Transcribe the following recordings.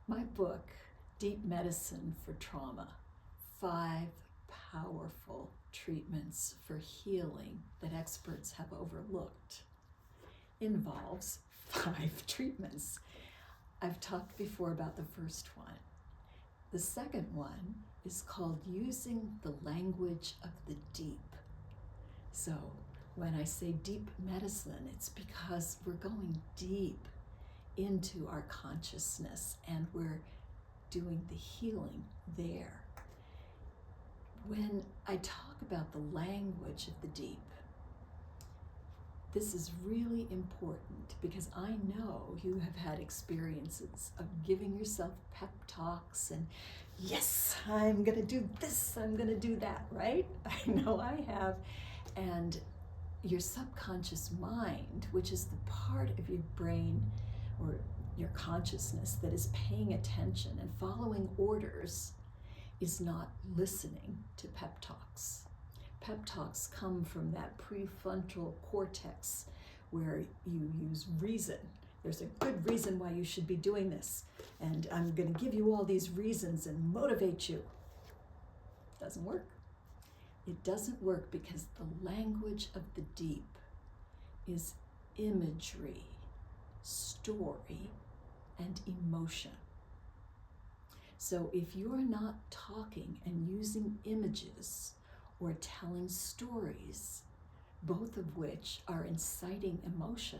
My book, Deep Medicine for Trauma, 5 powerful treatments for healing that experts have overlooked, involves 5 treatments. I've talked before about the first one. The second one is called Using the Language of the Deep. So when I say deep medicine, it's because we're going deep into our consciousness and we're doing the healing there. When I talk about the language of the deep, this is really important because I know you have had experiences of giving yourself pep talks and, yes, I'm gonna do this, I'm gonna do that, right? I know I have. And your subconscious mind, which is the part of your brain or your consciousness that is paying attention and following orders, is not listening to pep talks. Pep talks come from that prefrontal cortex where you use reason. There's a good reason why you should be doing this, and I'm going to give you all these reasons and motivate you. Doesn't work. It doesn't work because the language of the deep is imagery, story, and emotion. So if you're not talking and using images or telling stories, both of which are inciting emotion,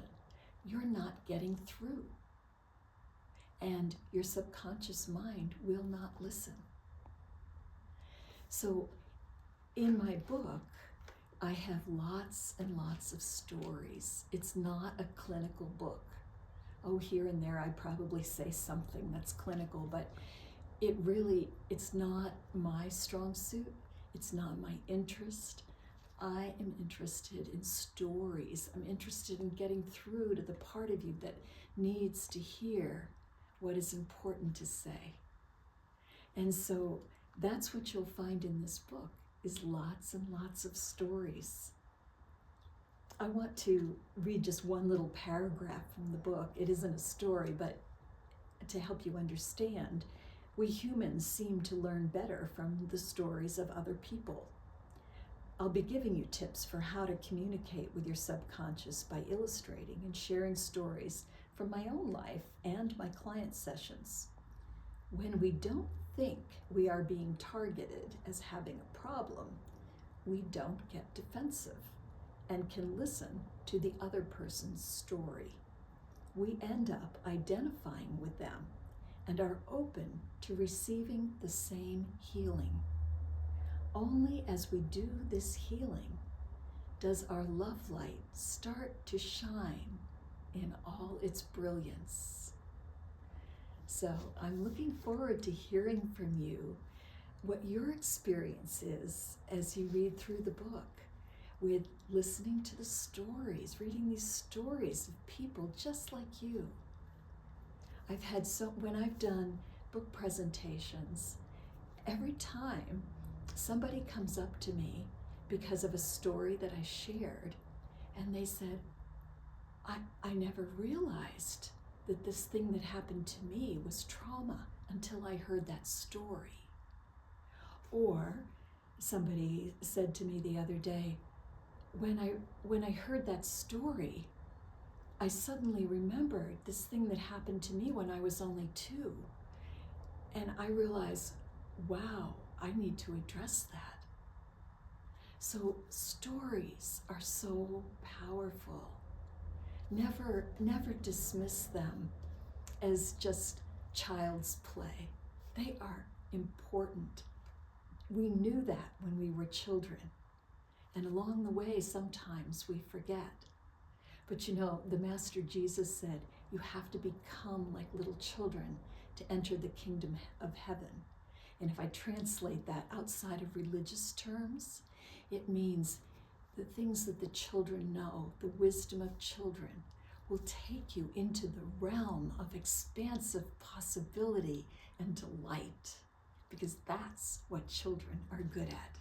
you're not getting through. And your subconscious mind will not listen. So in my book, I have lots and lots of stories. It's not a clinical book. Oh, here and there I probably say something that's clinical, but it's not my strong suit. It's not my interest. I am interested in stories. I'm interested in getting through to the part of you that needs to hear what is important to say. And so that's what you'll find in this book, is lots and lots of stories. I want to read just one little paragraph from the book. It isn't a story, but to help you understand, we humans seem to learn better from the stories of other people. I'll be giving you tips for how to communicate with your subconscious by illustrating and sharing stories from my own life and my client sessions. When we don't think we are being targeted as having a problem, we don't get defensive and can listen to the other person's story. We end up identifying with them and are open to receiving the same healing. Only as we do this healing does our love light start to shine in all its brilliance. So I'm looking forward to hearing from you what your experience is as you read through the book, with listening to the stories, reading these stories of people just like you. When I've done book presentations, every time somebody comes up to me because of a story that I shared, and they said, I never realized that this thing that happened to me was trauma until I heard that story. Or somebody said to me the other day, when I heard that story, I suddenly remembered this thing that happened to me when I was only 2. And I realized, wow, I need to address that. So stories are so powerful. Never dismiss them as just child's play. They are important. We knew that when we were children. And along the way, sometimes we forget. But you know, the Master Jesus said, you have to become like little children to enter the kingdom of heaven. And if I translate that outside of religious terms, it means the things that the children know, the wisdom of children, will take you into the realm of expansive possibility and delight, because that's what children are good at.